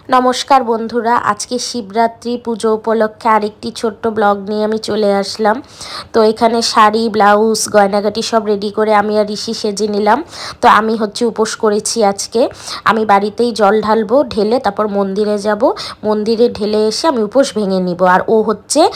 नमस्कार बंधुरा आज के शिवरात्रि पुजो उपलक्षे आरेकटी छोट्ट ब्लग निये आमी चले आसलाम। तो एखाने शाड़ी ब्लाउज गयनागाटी सब रेडी करे आमी आर ऋषि सेजे निलाम। तो आमी होच्छे उपোस करेछि आजके। आमी बाड़ीतेई जल ढालबो, ढेले तारपर मंदिरे जाबो, मंदिरे ढेले एसे आमी उपोस भेंगे निब। आर ओ होच्छे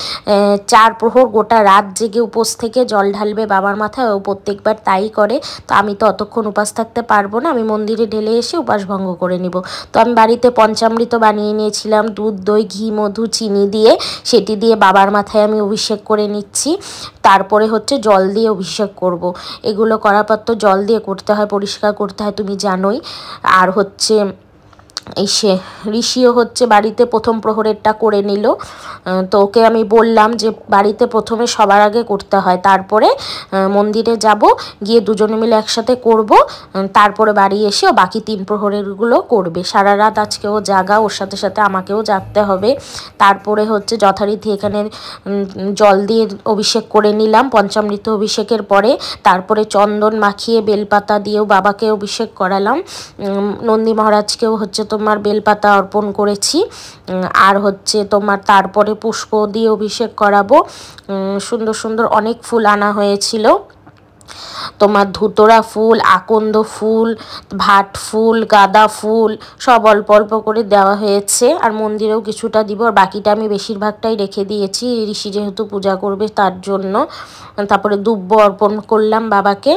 4 प्रहर गोटा रात जेगे उपोस थेके जल ढालबे बाबार माथाय। ओ प्रत्येकबार ताई करे। तो आमी तो अतक्षण उपास थाकते पारबो ना, आमी मंदिरे ढेले एसे उपास भंग करे निब। तो आमी बाड़ीते पंचामृत तो बानिये निয়েছিলাম दूध दई घी मधु चीनी दिए, सेटी दिए बाबार माथाय आमी अभिषेक करे निচ্ছি। तारपरे होच्छे जल दिए अभिषेक करब। एगुलो करार पर तो जल दिए करते हैं, परिष्कार करते हैं, तुमी जानोई। आर होच्छे এসে ঋষিও হচ্ছে বাড়িতে প্রথম প্রহরেরটা করে নিল। তো ওকে আমি বললাম যে বাড়িতে প্রথমে সবার আগে করতে হয়, তারপরে মন্দিরে যাব, গিয়ে দুজনে মিলে একসাথে করব, তারপরে বাড়ি এসে ও বাকি 3 প্রহরেরগুলো করবে। সারা রাত আজকে ও জাগা, ওর সাথে সাথে আমাকেও জাগতে হবে। তারপরে হচ্ছে যথারীতি এখানে জল দিয়ে অভিষেক করে নিলাম পঞ্চামৃত অভিষেকের পরে। তারপরে চন্দন মাখিয়ে বেলপাতা দিয়েও বাবাকে অভিষেক করালাম। নন্দী মহারাজকেও হচ্ছে তোমার বেলপাতা অর্পণ করেছি। আর হচ্ছে তোমার তারপরে পুষ্প দিয়ে অভিষেক করাবো। সুন্দর সুন্দর অনেক ফুল আনা হয়েছিল, তোমার ধুতরা ফুল, আকন্দ ফুল, ভাট ফুল, গাঁদা ফুল সব অল্প অল্প করে দেওয়া হয়েছে। আর মন্দিরেও কিছুটা দিব, আর বাকিটা আমি বেশিরভাগটাই রেখে দিয়েছি ঋষি যেহেতু পূজা করবে তার জন্য। তারপরে দুব্ব অর্পণ করলাম বাবাকে।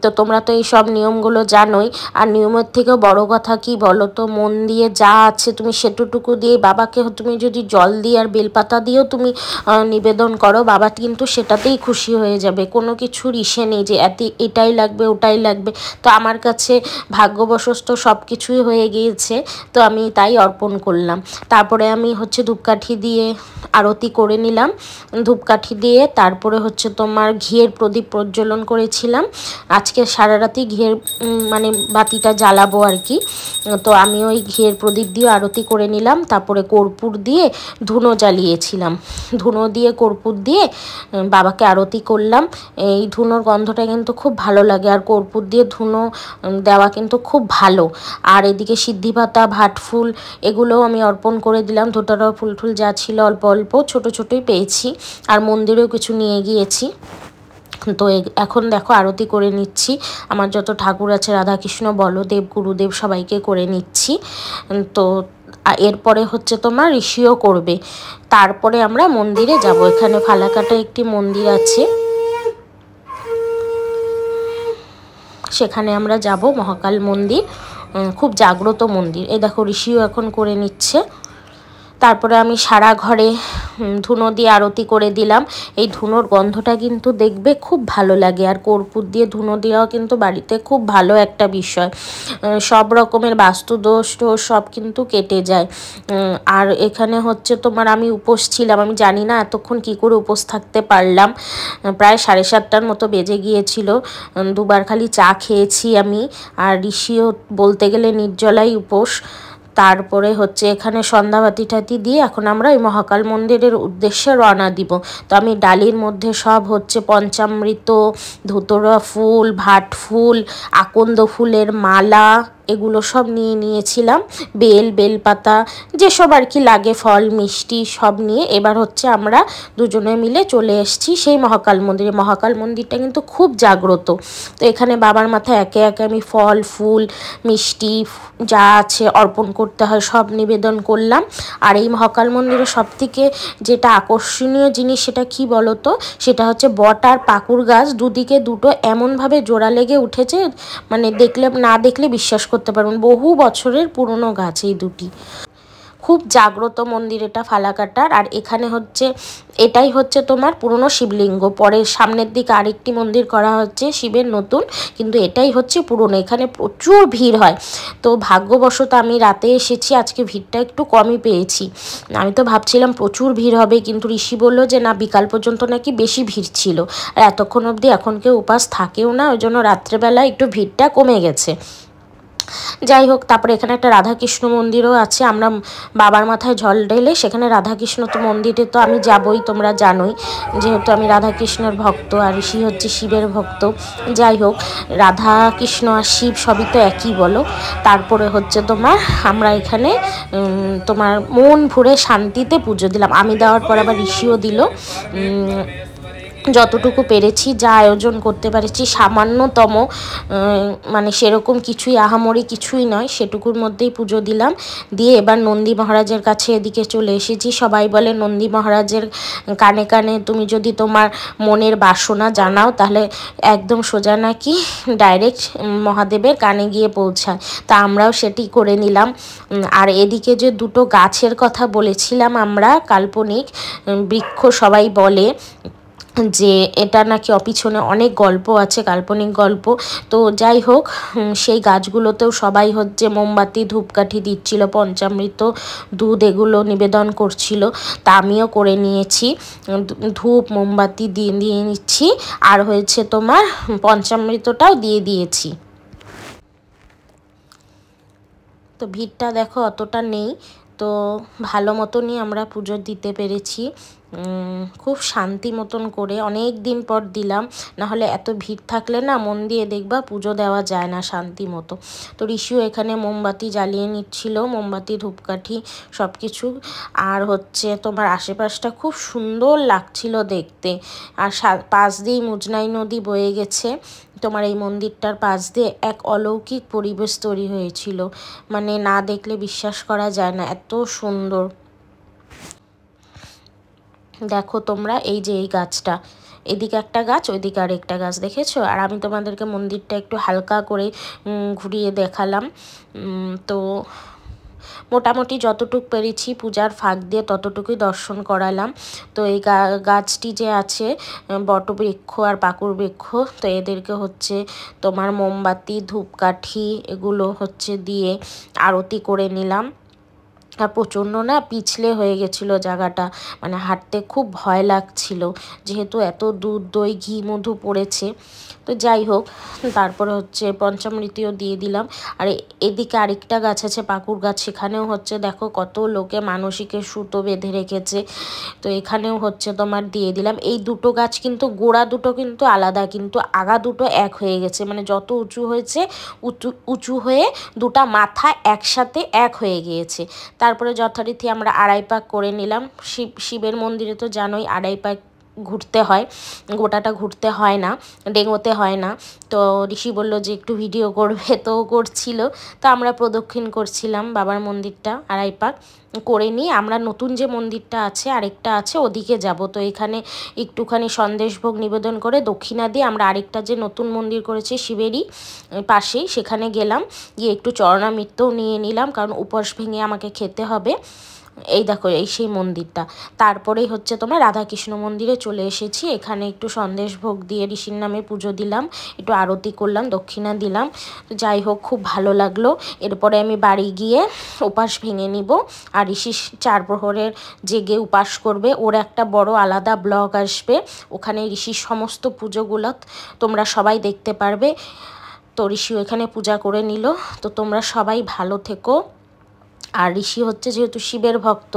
তো তোমরা তো এই সব নিয়মগুলো জানোই। আর নিয়মের থেকেও বড় কথা কি বলো তো, মন দিয়ে যা আছে তুমি সেটুকু দিয়ে বাবাকে তুমি যদি জল দিয়ে আর বেলপাতা দিয়েও তুমি নিবেদন করো, বাবা কিন্তু সেটাতেই খুশি হয়ে যাবে। কোনো কিছুর ইসে নেই যে এটাই লাগবে ওটাই লাগবে। তো আমার কাছে ভাগ্যবশত সব কিছুই হয়ে গিয়েছে, তো আমি তাই অর্পণ করলাম। তারপরে আমি হচ্ছে ধূপকাঠি দিয়ে আরতি করে নিলাম। ধূপকাঠি দিয়ে তারপরে হচ্ছে তোমার ঘিয়ের প্রদীপ প্রজ্বলন করেছিলাম। আজকে সারা রাতি ঘিয়ের মানে বাতিটা জ্বালাবো আর কি। তো আমি ওই ঘিয়ের প্রদীপ দিয়ে আরতি করে নিলাম। তারপরে কর্পূর দিয়ে ধুনো জ্বালিয়েছিলাম, ধুনো দিয়ে কর্পূর দিয়ে বাবাকে আরতি করলাম। এই ধুনোর গন্ধটা কিন্তু খুব ভালো লাগে, আর কর্পূর দিয়ে ধুনো দেওয়া কিন্তু খুব ভালো। আর এদিকে সিদ্ধি পাতা, ভাট ফুল এগুলোও আমি অর্পণ করে দিলাম। ধুতরা ফুল টুল যা ছিল অল্প অল্প ছোট ছোটই পেয়েছি, আর মন্দিরেও কিছু নিয়ে গিয়েছি। তো এখন দেখো আরতি করে নিচ্ছি। আমার যত ঠাকুর আছে রাধাকৃষ্ণ বলদেব গুরুদেব সবাইকে করে নিচ্ছি। তো এরপরে হচ্ছে তোমার ঋষিও করবে। তারপরে আমরা মন্দিরে যাব। এখানে ফালাকাটা একটি মন্দির আছে, সেখানে আমরা যাব, মহাকাল মন্দির, খুব জাগ্রত মন্দির। এই দেখো ঋষিও এখন করে নিচ্ছে। তারপরে আমি সারা ঘরে ধুনো দিয়ে আরতি করে দিলাম। এই ধুনোর গন্ধটা কিন্তু দেখবে খুব ভালো লাগে, আর কর্পূর দিয়ে ধুনো দেওয়া কিন্তু বাড়িতে খুব ভালো একটা বিষয়। সব রকমের বাস্তুদোষ টোষ সব কিন্তু কেটে যায়। আর এখানে হচ্ছে তোমার আমি উপোস ছিলাম, আমি জানি না এতক্ষণ কি করে উপোস থাকতে পারলাম। প্রায় 7:30টার মতো বেজে গিয়েছিল। দুবার খালি চা খেয়েছি আমি, আর ঋষিও বলতে গেলে নির্জলাই উপোস। তারপরে হচ্ছে এখানে সন্ধ্যাবাতি টাতি দিয়ে এখন আমরা ওই মহাকাল মন্দিরের উদ্দেশ্যে রওনা দিব। তো আমি ডালির মধ্যে সব হচ্ছে পঞ্চামৃত, ধুতরা ফুল, ভাট ফুল, আকন্দ ফুলের মালা এগুলো সব নিয়ে নিয়েছিলাম। বেলপাতা যেসব আর কি লাগে, ফল মিষ্টি সব নিয়ে এবার হচ্ছে আমরা দুজনে মিলে চলে এসেছি সেই মহাকাল মন্দিরে। মহাকাল মন্দিরটা কিন্তু খুব জাগ্রত। তো এখানে বাবার মাথায় একে একে আমি ফল ফুল মিষ্টি যা আছে অর্পণ করতে হয় সব নিবেদন করলাম। আর এই মহাকাল মন্দিরে সবথেকে যেটা আকর্ষণীয় জিনিস সেটা কি বলো তো, সেটা হচ্ছে বট আর পাকুড় গাছ দুদিকে দুটো এমনভাবে জোড়া লেগে উঠেছে, মানে না দেখলে বিশ্বাস করতে পারবেন, বহু বছরের পুরনো গাছ এই দুটি। খুব জাগ্রত মন্দির এটা ফালাকাটার। আর এখানে হচ্ছে এটাই হচ্ছে তোমার পুরনো শিবলিঙ্গ। পরে সামনের দিকে আরেকটি মন্দির করা হচ্ছে শিবের নতুন, কিন্তু এটাই হচ্ছে পুরনো। এখানে প্রচুর ভিড় হয়। তো ভাগ্যবশত আমি রাতে এসেছি, আজকে ভিড়টা একটু কমই পেয়েছি। আমি তো ভাবছিলাম প্রচুর ভিড় হবে, কিন্তু ঋষি বললো যে না, বিকাল পর্যন্ত নাকি বেশি ভিড় ছিল। আর এতক্ষণ অবধি এখন কেউ উপাস থাকেও না, ওই জন্য রাত্রেবেলা একটু ভিড়টা কমে গেছে। যাই হোক, তারপরে এখানে একটা রাধাকৃষ্ণ মন্দিরও আছে। আমরা বাবার মাথায় জল ঢেলে সেখানে রাধাকৃষ্ণ তো মন্দিরে তো আমি যাবই, তোমরা জানোই, যেহেতু আমি রাধাকৃষ্ণের ভক্ত আর ঋষি হচ্ছে শিবের ভক্ত। যাই হোক, রাধাকৃষ্ণ আর শিব সবই তো একই বলো। তারপরে হচ্ছে তোমার আমরা এখানে তোমার মন ভরে শান্তিতে পুজো দিলাম। আমি দেওয়ার পর আবার ঋষিও দিল। যতটুকু পেরেছি, যা আয়োজন করতে পেরেছি, সামান্যতম, মানে সেরকম কিছুই আহামরি কিছুই নয়, সেটুকুর মধ্যেই পুজো দিলাম। দিয়ে এবার নন্দী মহারাজের কাছে এদিকে চলে এসেছি। সবাই বলে নন্দী মহারাজের কানে কানে তুমি যদি তোমার মনের বাসনা জানাও তাহলে একদম সোজা নাকি ডাইরেক্ট মহাদেবের কানে গিয়ে পৌঁছায়। তা আমরাও সেটি করে নিলাম। আর এদিকে যে দুটো গাছের কথা বলেছিলাম আমরা, কাল্পনিক বৃক্ষ সবাই বলে যে এটা নাকি অপিছনে অনেক গল্প আছে, কাল্পনিক গল্প। তো যাই হোক, সেই গাছগুলোতেও সবাই হচ্ছে মোমবাতি ধূপকাঠি দিচ্ছিল, পঞ্চামৃত দুধ এগুলো নিবেদন করছিল। তা আমিও করে নিয়েছি, ধূপ মোমবাতি দিয়ে নিচ্ছি। আর হয়েছে তোমার পঞ্চামৃতটাও দিয়ে দিয়েছি। তো ভিড়টা দেখো অতটা নেই, তো ভালো মতনই আমরা পুজো দিতে পেরেছি। খুব শান্তি মতন করে অনেক দিন পর দিলাম, নাহলে এত ভিড় থাকলে না মন দিয়ে দেখবা পুজো দেওয়া যায় না শান্তি মতো। তো ঋষিও এখানে মোমবাতি জ্বালিয়ে নিচ্ছিল, মোমবাতি ধূপকাঠি সব কিছু। আর হচ্ছে তোমার আশেপাশটা খুব সুন্দর লাগছিল দেখতে। আর পাশ দিয়েই মুজনাই নদী বয়ে গেছে। তোমার এই মন্দিরটার পাশ দিয়ে এক অলৌকিক পরিবেশ তৈরি হয়েছিল, মানে না দেখলে বিশ্বাস করা যায় না, এত সুন্দর। দেখো তোমরা, এই যে এই গাছটা, এদিকে একটা গাছ, ওইদিকে আর একটা গাছ, দেখেছো? আর আমি তোমাদেরকে মন্দিরটা একটু হালকা করে ঘুরিয়ে দেখালাম। তো মোটামুটি যতটুকু পেরেছি পূজার ফাঁক দিয়ে ততটুকুই দর্শন করালাম। তো এই গাছটি যে আছে বটবৃক্ষ আর পাকুড় বৃক্ষ, তো এদেরকে হচ্ছে তোমার মোমবাতি ধূপকাঠি এগুলো হচ্ছে দিয়ে আরতি করে নিলাম। আর প্রচণ্ড না পিছলে হয়ে গেছিলো জায়গাটা, মানে হাঁটতে খুব ভয় লাগছিল, যেহেতু এত দুধ দই ঘি মধু পড়েছে। তো যাই হোক, তারপরে হচ্ছে পঞ্চামৃতিও দিয়ে দিলাম। আর এদিকে আরেকটা গাছ আছে পাকুড় গাছ, সেখানেও হচ্ছে দেখো কত লোকে মানসিকের সুতো বেঁধে রেখেছে। তো এখানেও হচ্ছে তোমার দিয়ে দিলাম। এই দুটো গাছ কিন্তু গোড়া দুটো কিন্তু আলাদা, কিন্তু আগা দুটো এক হয়ে গেছে, মানে যত উঁচু হয়েছে উঁচু হয়ে দুটা মাথা একসাথে এক হয়ে গিয়েছে। তারপরে যথারীতি আমরা আড়াই পাক করে নিলাম। শিবের মন্দিরে তো জানোই আড়াই পাক ঘুরতে হয়, গোটাটা ঘুরতে হয় না, ডেঙোতে হয় না। তো ঋষি বলল যে একটু ভিডিও করবে, তো করছিল। তো আমরা প্রদক্ষিণ করছিলাম বাবার মন্দিরটা আড়াই পাক করে নিয়ে আমরা নতুন যে মন্দিরটা আছে আরেকটা আছে ওদিকে যাব। তো এখানে একটুখানি সন্দেশভোগ নিবেদন করে দক্ষিণা দিয়ে আমরা আরেকটা যে নতুন মন্দির করেছি শিবেরই পাশেই, সেখানে গেলাম, গিয়ে একটু চরণামৃতও নিয়ে নিলাম, কারণ উপোস ভেঙে আমাকে খেতে হবে। এই দেখো এই সেই মন্দিরটা। তারপরেই হচ্ছে তোমার রাধাকৃষ্ণ মন্দিরে চলে এসেছি। এখানে একটু সন্দেশভোগ দিয়ে ঋষির নামে পুজো দিলাম, একটু আরতি করলাম, দক্ষিণা দিলাম। তো যাই হোক, খুব ভালো লাগলো। এরপরে আমি বাড়ি গিয়ে উপাস ভেঙে নিব। আর ঋষি 4 প্রহরের জেগে উপাস করবে, ওর একটা বড় আলাদা ব্লগ আসবে, ওখানে ঋষির সমস্ত পুজোগুলো তোমরা সবাই দেখতে পারবে। তো ঋষিও এখানে পূজা করে নিল। তো তোমরা সবাই ভালো থেকো। আর ঋষি হচ্ছে যেহেতু শিবের ভক্ত,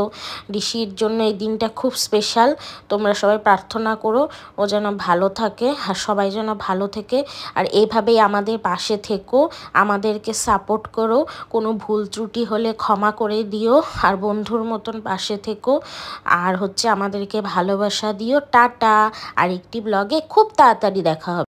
ঋষির জন্য এই দিনটা খুব স্পেশাল। তোমরা সবাই প্রার্থনা করো ও যেন ভালো থাকে, আর সবাই যেন ভালো থেকে। আর এইভাবেই আমাদের পাশে থেকো, আমাদেরকে সাপোর্ট করো, কোনো ভুল ত্রুটি হলে ক্ষমা করে দিও, আর বন্ধুর মতন পাশে থেকো। আর হচ্ছে আমাদেরকে ভালোবাসা দিও। টাটা। আর একটি ব্লগে খুব তাড়াতাড়ি দেখা হবে।